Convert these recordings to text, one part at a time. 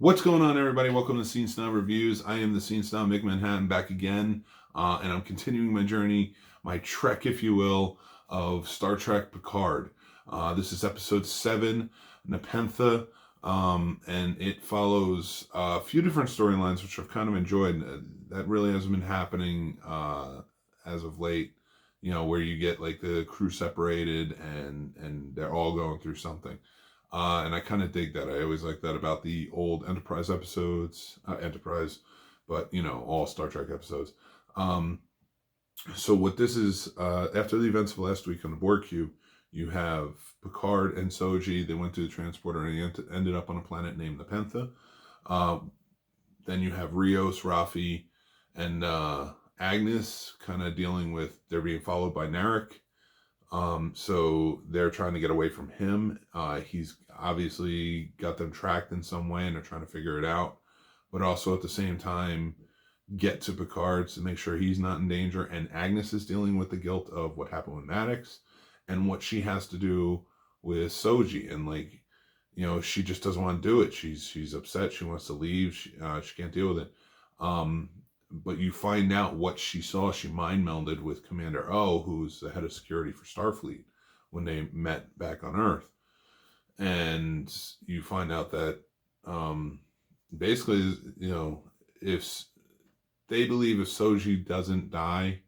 What's going on, everybody? Welcome to Scene Snob Reviews. I am the Scene Snob, Mick Manhattan, back again, and I'm continuing my journey, my trek, if you will, of Star Trek Picard. This is episode 7, Nepenthe, and it follows a few different storylines, which I've kind of enjoyed. That really hasn't been happening as of late, where you get like the crew separated and they're all going through something. And I kind of dig that. I always like that about the old Enterprise episodes, Enterprise, but all Star Trek episodes. Um, so what this is, after the events of last week on the Borg Cube, you have Picard and Soji. They went to the transporter and they ended up on a planet named Nepenthe. Uh, then you have Rios, Rafi, and Agnes kind of dealing with, they're being followed by Narek. So they're trying to get away from him. He's obviously got them tracked in some way and they're trying to figure it out, but also at the same time get to Picard to make sure he's not in danger. And Agnes is dealing with the guilt of what happened with Maddox and what she has to do with Soji. And she just doesn't want to do it. She's upset. She wants to leave. She can't deal with it. But you find out what she saw. She mind melded with Commander O, who's the head of security for Starfleet, when they met back on Earth. And you find out that basically, if they believe if Soji doesn't die,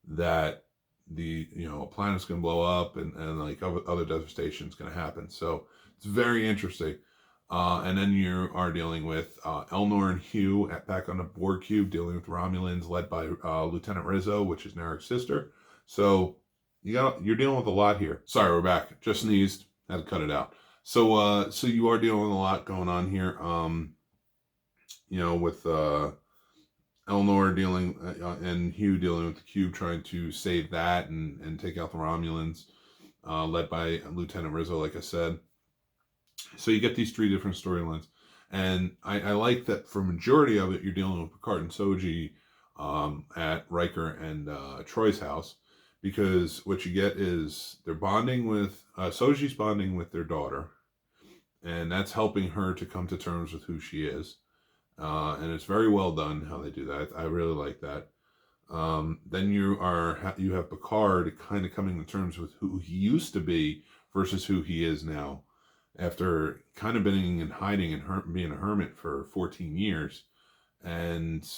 that the planet's going to blow up and like other devastation's going to happen. So it's very interesting. And then you are dealing with Elnor and Hugh back on the Borg Cube, dealing with Romulans led by Lieutenant Rizzo, which is Narek's sister. So you're dealing with a lot here. Sorry, we're back. Just sneezed. Had to cut it out. So you are dealing with a lot going on here. With Elnor dealing and Hugh dealing with the cube, trying to save that and take out the Romulans, led by Lieutenant Rizzo, like I said. So you get these three different storylines, and I like that for majority of it you're dealing with Picard and Soji at Riker and Troi's house, because what you get is they're bonding with Soji's bonding with their daughter, and that's helping her to come to terms with who she is, and it's very well done how they do that. I really like that. Then you have Picard kind of coming to terms with who he used to be versus who he is now, after kind of being in hiding and being a hermit for 14 years, and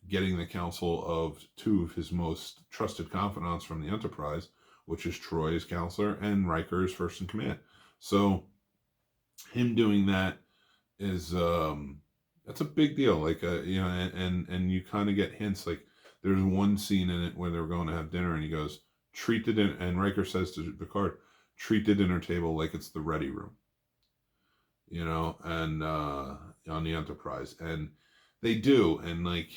getting the counsel of two of his most trusted confidants from the Enterprise, which is Troi's counselor and Riker's first in command. So him doing that is that's a big deal. Like and you kind of get hints. Like there's one scene in it where they're going to have dinner, and he goes, "Treat the dinner," and Riker says to Picard, "Treat the dinner table like it's the ready room," and on the Enterprise. And they do. And like,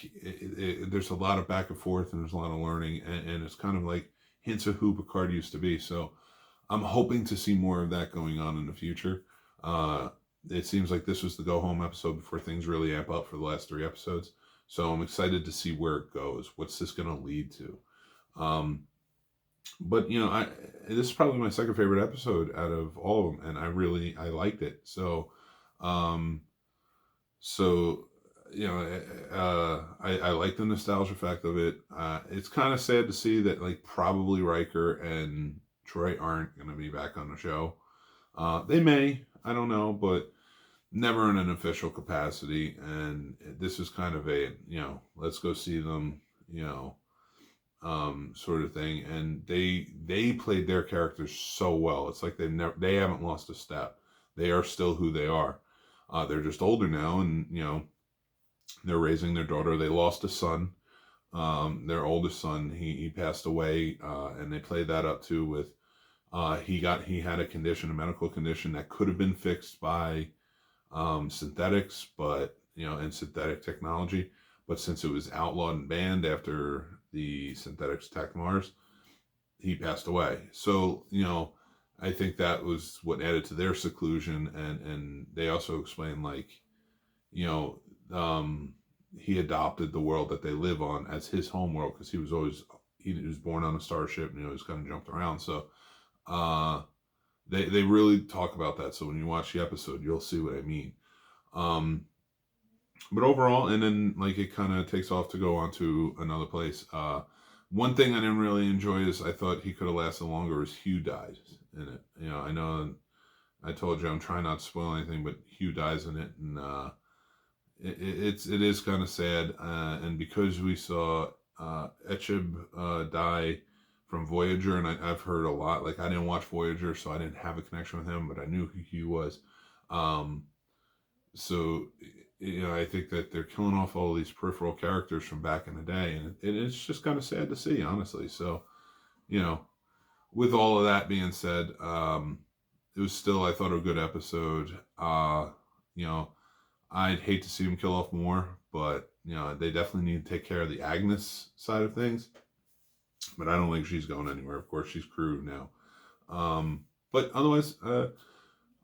there's a lot of back and forth and there's a lot of learning. And it's kind of like hints of who Picard used to be. So I'm hoping to see more of that going on in the future. It seems like this was the go home episode before things really amp up for the last 3 episodes. So I'm excited to see where it goes. What's this going to lead to? But this is probably my second favorite episode out of all of them, and I liked it. So, I like the nostalgia fact of it. It's kind of sad to see that like probably Riker and Troi aren't going to be back on the show. They may, I don't know, but never in an official capacity. And this is kind of a let's go see them, sort of thing. And they played their characters so well. It's like they haven't lost a step. They are still who they are. They're just older now, and they're raising their daughter. They lost a son. Their oldest son, he passed away, and they played that up too with he had a medical condition that could have been fixed by synthetics, but and synthetic technology. But since it was outlawed and banned after the synthetics attacked Mars, he passed away. So, I think that was what added to their seclusion. And they also explained, like, he adopted the world that they live on as his home world, because he was born on a starship, and he always kind of jumped around. So, they really talk about that. So when you watch the episode, you'll see what I mean. But overall, and then like it kind of takes off to go on to another place. One thing I didn't really enjoy is I thought he could have lasted longer is Hugh dies in it. I know I told you I'm trying not to spoil anything, but Hugh dies in it, and it is kind of sad. And because we saw Echeb die from Voyager, and I've heard a lot. Like I didn't watch Voyager, so I didn't have a connection with him, but I knew who he was. So I think that they're killing off all these peripheral characters from back in the day, and it's just kind of sad to see, honestly. So, with all of that being said, it was still, I thought, a good episode. I'd hate to see him kill off more, but they definitely need to take care of the Agnes side of things. But I don't think she's going anywhere. Of course, she's crew now. But otherwise,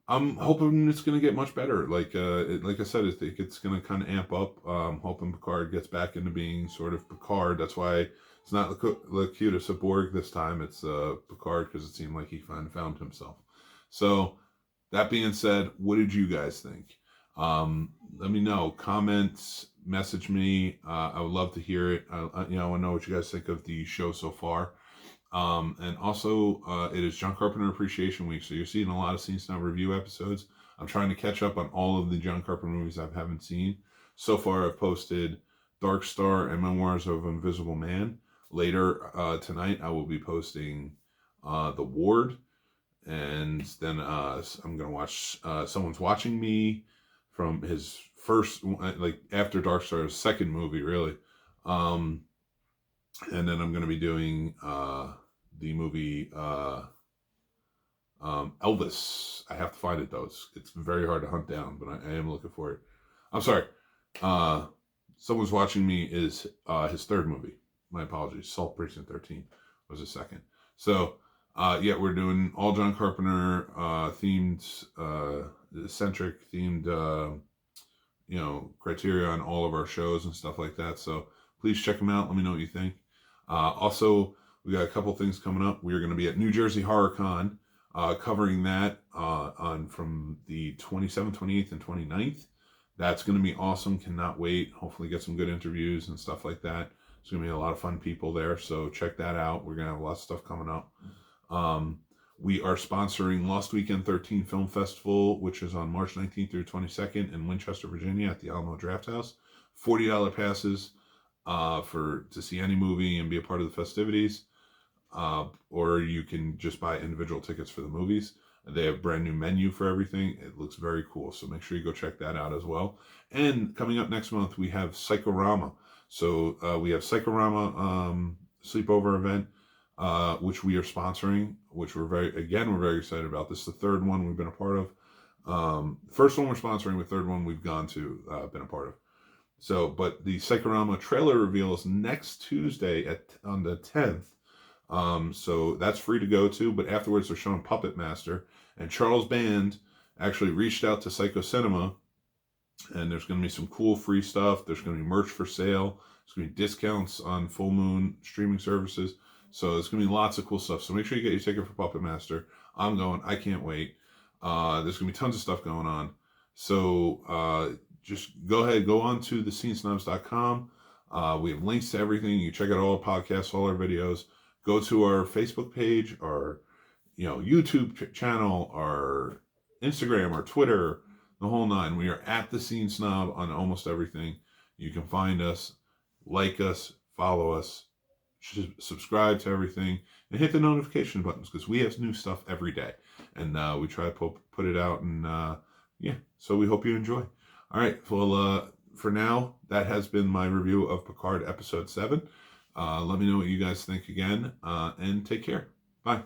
I'm hoping it's going to get much better. Like I said, I think it's going to kind of amp up. Hoping Picard gets back into being sort of Picard. That's why it's not Locutus of Borg this time. It's Picard, because it seemed like he found himself. So that being said, what did you guys think? Let me know. Comments, message me. I would love to hear it. I want to know what you guys think of the show so far. And also, it is John Carpenter Appreciation Week, so you're seeing a lot of Scene Snob review episodes. I'm trying to catch up on all of the John Carpenter movies I haven't seen. So far, I've posted Dark Star and Memoirs of Invisible Man. Later tonight, I will be posting The Ward, and then I'm going to watch Someone's Watching Me from his first, after Dark Star's second movie, really. And then I'm going to be doing the movie Elvis. I have to find it, though. It's very hard to hunt down, but I am looking for it. I'm sorry. Someone's Watching Me is his third movie. My apologies. Salt Precinct 13 was his second. So, we're doing all John Carpenter themed, centric themed, criteria on all of our shows and stuff like that. So please check them out. Let me know what you think. Also, we got a couple things coming up. We are going to be at New Jersey Horror Con, covering that from the 27th, 28th, and 29th. That's going to be awesome. Cannot wait. Hopefully get some good interviews and stuff like that. There's going to be a lot of fun people there, so check that out. We're going to have lots of stuff coming up. We are sponsoring Lost Weekend 13 Film Festival, which is on March 19th through 22nd in Winchester, Virginia at the Alamo Drafthouse. $40 passes to see any movie and be a part of the festivities. Or you can just buy individual tickets for the movies. They have a brand new menu for everything. It looks very cool, so make sure you go check that out as well. And coming up next month, we have Psychorama. So we have Psychorama sleepover event, which we are sponsoring, which we're very excited about. This is the third one we've been a part of. First one we're sponsoring, the third one we've gone to, been a part of. So, but the Psychorama trailer reveal is next Tuesday on the 10th. So that's free to go to, but afterwards they're showing Puppet Master, and Charles Band actually reached out to Psycho Cinema, and there's going to be some cool free stuff. There's going to be merch for sale. There's going to be discounts on Full Moon streaming services. So there's going to be lots of cool stuff. So make sure you get your ticket for Puppet Master. I'm going. I can't wait. There's going to be tons of stuff going on. So just go ahead. Go on to thescenesnobs.com. We have links to everything. You can check out all our podcasts, all our videos. Go to our Facebook page, our YouTube channel, our Instagram, our Twitter, the whole nine. We are at The Scene Snob on almost everything. You can find us, like us, follow us, subscribe to everything, and hit the notification buttons, because we have new stuff every day, and we try to put it out, and so we hope you enjoy. All right, well, for now, that has been my review of Picard episode 7. Let me know what you guys think again, and take care. Bye.